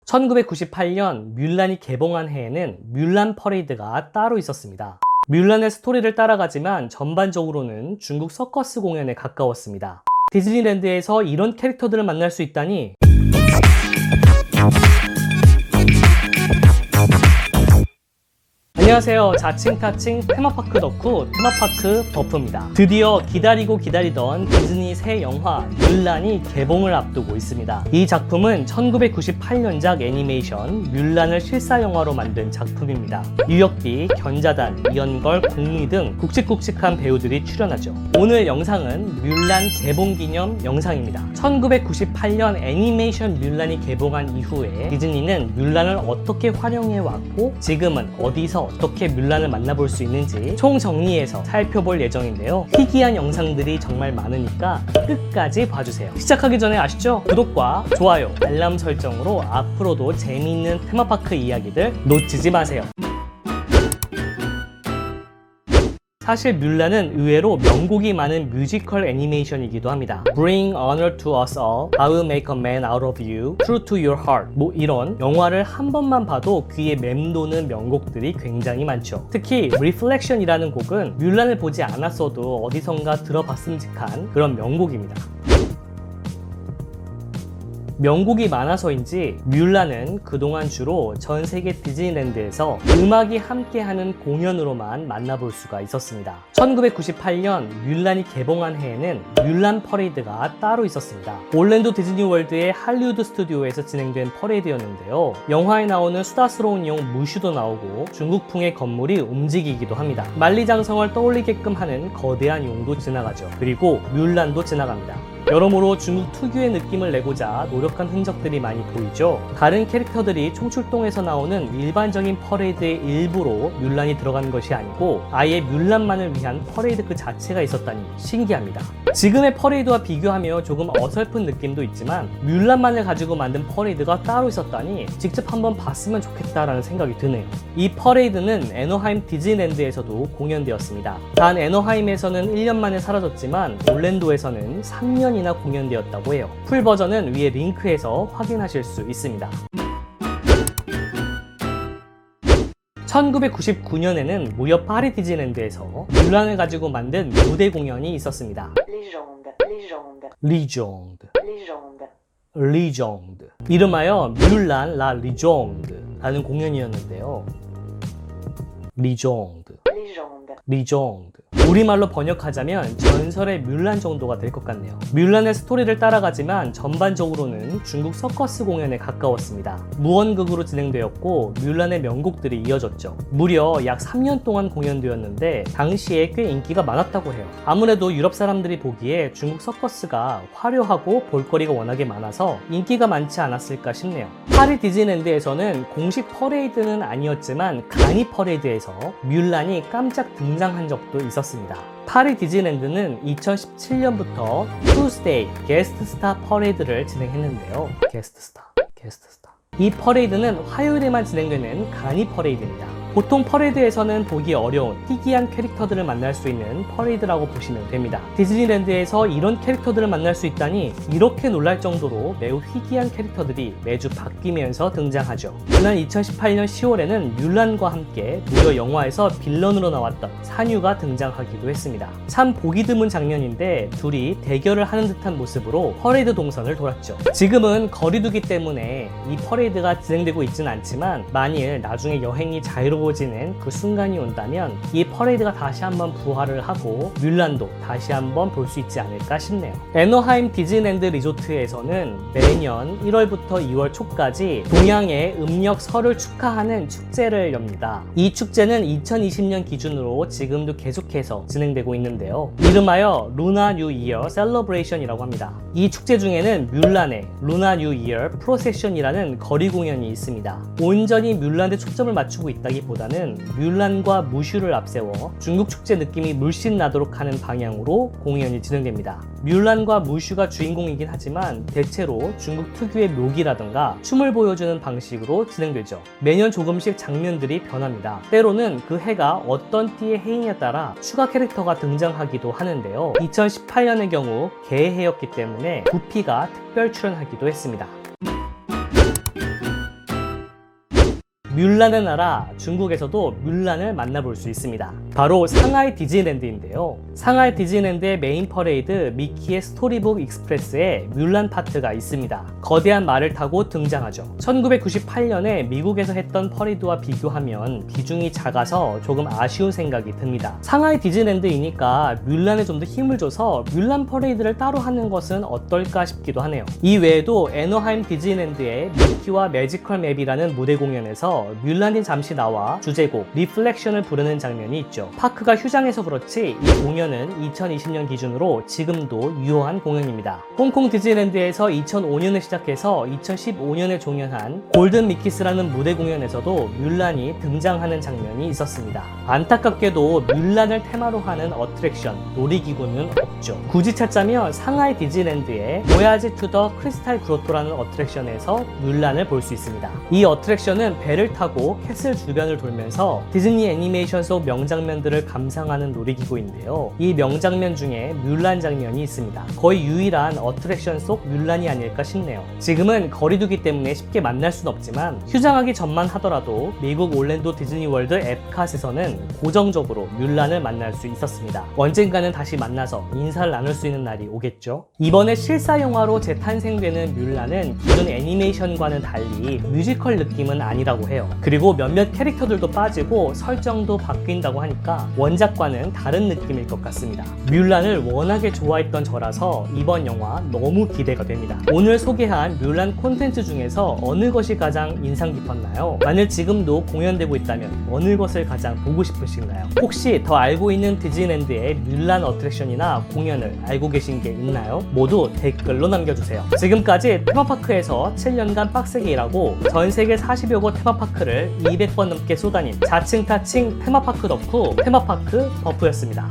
1998년 뮬란이 개봉한 해에는 뮬란 퍼레이드가 따로 있었습니다. 뮬란의 스토리를 따라가지만 전반적으로는 중국 서커스 공연에 가까웠습니다. 디즈니랜드에서 이런 캐릭터들을 만날 수 있다니 안녕하세요. 자칭타칭 테마파크 덕후 테마파크 버프입니다. 드디어 기다리고 기다리던 디즈니 새 영화 뮬란이 개봉을 앞두고 있습니다. 이 작품은 1998년작 애니메이션 뮬란을 실사 영화로 만든 작품입니다. 유혁비, 견자단, 이연걸, 공미 등 굵직굵직한 배우들이 출연하죠. 오늘 영상은 뮬란 개봉 기념 영상입니다. 1998년 애니메이션 뮬란이 개봉한 이후에 디즈니는 뮬란을 어떻게 활용해 왔고 지금은 어디서 어떻게 뮬란을 만나볼 수 있는지 총정리해서 살펴볼 예정인데요. 희귀한 영상들이 정말 많으니까 끝까지 봐주세요. 시작하기 전에 아시죠? 구독과 좋아요, 알람 설정으로 앞으로도 재미있는 테마파크 이야기들 놓치지 마세요. 사실 뮬란은 의외로 명곡이 많은 뮤지컬 애니메이션이기도 합니다. Bring honor to us all, I will make a man out of you, True to your heart 뭐 이런 영화를 한 번만 봐도 귀에 맴도는 명곡들이 굉장히 많죠. 특히 Reflection이라는 곡은 뮬란을 보지 않았어도 어디선가 들어봤음직한 그런 명곡입니다. 명곡이 많아서인지 뮬란은 그동안 주로 전 세계 디즈니랜드에서 음악이 함께하는 공연으로만 만나볼 수가 있었습니다. 1998년 뮬란이 개봉한 해에는 뮬란 퍼레이드가 따로 있었습니다. 올랜도 디즈니월드의 할리우드 스튜디오에서 진행된 퍼레이드였는데요. 영화에 나오는 수다스러운 용 무슈도 나오고 중국풍의 건물이 움직이기도 합니다. 만리장성을 떠올리게끔 하는 거대한 용도 지나가죠. 그리고 뮬란도 지나갑니다. 여러모로 중국 특유의 느낌을 내고자 노력한 흔적들이 많이 보이죠. 다른 캐릭터들이 총출동해서 나오는 일반적인 퍼레이드의 일부로 뮬란이 들어간 것이 아니고 아예 뮬란만을 위한 퍼레이드 그 자체가 있었다니 신기합니다. 지금의 퍼레이드와 비교하며 조금 어설픈 느낌도 있지만 뮬란만을 가지고 만든 퍼레이드가 따로 있었다니 직접 한번 봤으면 좋겠다라는 생각이 드네요. 이 퍼레이드는 애너하임 디즈니랜드에서도 공연되었습니다. 단 애너하임에서는 1년 만에 사라졌지만 올랜도에서는 3년이나 공연되었다고 해요. 풀 버전은 위에 링크에서 확인하실 수 있습니다. 1999년에는 무려 파리 디즈니랜드에서 뮬란을 가지고 만든 무대 공연이 있었습니다. 리종드 이름하여 뮬란 라 리종드라는 공연이었는데요. 리종드 우리말로 번역하자면 전설의 뮬란 정도가 될 것 같네요. 뮬란의 스토리를 따라가지만 전반적으로는 중국 서커스 공연에 가까웠습니다. 무언극으로 진행되었고 뮬란의 명곡들이 이어졌죠. 무려 약 3년 동안 공연되었는데 당시에 꽤 인기가 많았다고 해요. 아무래도 유럽 사람들이 보기에 중국 서커스가 화려하고 볼거리가 워낙에 많아서 인기가 많지 않았을까 싶네요. 파리 디즈니랜드에서는 공식 퍼레이드는 아니었지만 간이 퍼레이드에서 뮬란이 깜짝 등장한 적도 있었습니다. 파리 디즈니랜드는 2017년부터 투스데이 게스트 스타 퍼레이드를 진행했는데요. 게스트 스타. 이 퍼레이드는 화요일에만 진행되는 간이 퍼레이드입니다. 보통 퍼레이드에서는 보기 어려운 희귀한 캐릭터들을 만날 수 있는 퍼레이드라고 보시면 됩니다. 디즈니랜드에서 이런 캐릭터들을 만날 수 있다니 이렇게 놀랄 정도로 매우 희귀한 캐릭터들이 매주 바뀌면서 등장하죠. 지난 2018년 10월에는 뮬란과 함께 무려 영화에서 빌런으로 나왔던 산유가 등장하기도 했습니다. 참 보기 드문 장면인데 둘이 대결을 하는 듯한 모습으로 퍼레이드 동선을 돌았죠. 지금은 거리두기 때문에 이 퍼레이드가 진행되고 있지는 않지만 만일 나중에 여행이 자유로워지는 그 순간이 온다면 이 퍼레이드가 다시 한번 부활을 하고 뮬란도 다시 한번 볼 수 있지 않을까 싶네요. 애너하임 디즈니랜드 리조트에서는 매년 1월부터 2월 초까지 동양의 음력 설을 축하하는 축제를 엽니다. 이 축제는 2020년 기준으로 지금도 계속해서 진행되고 있는데요. 이름하여 루나 뉴 이어 셀러브레이션이라고 합니다. 이 축제 중에는 뮬란의 루나 뉴 이어 프로세션이라는 거리 공연이 있습니다. 온전히 뮬란에 초점을 맞추고 있다기보다는 뮬란과 무슈를 앞세워 중국 축제 느낌이 물씬 나도록 하는 방향으로 공연이 진행됩니다. 뮬란과 무슈가 주인공이긴 하지만 대체로 중국 특유의 묘기라던가 춤을 보여주는 방식으로 진행되죠. 매년 조금씩 장면들이 변합니다. 때로는 그 해가 어떤 띠의 해이냐에 따라 추가 캐릭터가 등장하기도 하는데요. 2018년의 경우 개해였기 때문에 구피가 특별 출연하기도 했습니다. 뮬란의 나라 중국에서도 뮬란을 만나볼 수 있습니다. 바로 상하이 디즈니랜드인데요. 상하이 디즈니랜드의 메인 퍼레이드 미키의 스토리북 익스프레스에 뮬란 파트가 있습니다. 거대한 말을 타고 등장하죠. 1998년에 미국에서 했던 퍼레이드와 비교하면 비중이 작아서 조금 아쉬운 생각이 듭니다. 상하이 디즈니랜드이니까 뮬란에 좀 더 힘을 줘서 뮬란 퍼레이드를 따로 하는 것은 어떨까 싶기도 하네요. 이 외에도 애너하임 디즈니랜드의 미키와 매지컬 맵이라는 무대 공연에서 뮬란이 잠시 나와 주제곡 리플렉션을 부르는 장면이 있죠. 파크가 휴장해서 그렇지 이 공연은 2020년 기준으로 지금도 유효한 공연입니다. 홍콩 디즈니랜드에서 2005년에 시작해서 2015년에 종연한 골든 미키스라는 무대 공연에서도 뮬란이 등장하는 장면이 있었습니다. 안타깝게도 뮬란을 테마로 하는 어트랙션, 놀이기구는 없죠. 굳이 찾자면 상하이 디즈니랜드의 보야지 투 더 크리스탈 그로토라는 어트랙션에서 뮬란을 볼 수 있습니다. 이 어트랙션은 배를 타고 캐슬 주변을 돌면서 디즈니 애니메이션 속 명장면들을 감상하는 놀이기구인데요. 이 명장면 중에 뮬란 장면이 있습니다. 거의 유일한 어트랙션 속 뮬란이 아닐까 싶네요. 지금은 거리두기 때문에 쉽게 만날 순 없지만 휴장하기 전만 하더라도 미국 올랜도 디즈니월드 앳캇에서는 고정적으로 뮬란을 만날 수 있었습니다. 언젠가는 다시 만나서 인사를 나눌 수 있는 날이 오겠죠. 이번에 실사 영화로 재탄생되는 뮬란은 기존 애니메이션과는 달리 뮤지컬 느낌은 아니라고 해요. 그리고 몇몇 캐릭터들도 빠지고 설정도 바뀐다고 하니까 원작과는 다른 느낌일 것 같습니다. 뮬란을 워낙에 좋아했던 저라서 이번 영화 너무 기대가 됩니다. 오늘 소개한 뮬란 콘텐츠 중에서 어느 것이 가장 인상 깊었나요? 만일 지금도 공연되고 있다면 어느 것을 가장 보고 싶으신가요? 혹시 더 알고 있는 디즈니랜드의 뮬란 어트랙션이나 공연을 알고 계신 게 있나요? 모두 댓글로 남겨주세요. 지금까지 테마파크에서 7년간 빡세게 일하고 전 세계 40여 곳 테마파크를 200번 넘게 쏘다닌 자칭 타칭 테마파크 덕후 테마파크 버프였습니다.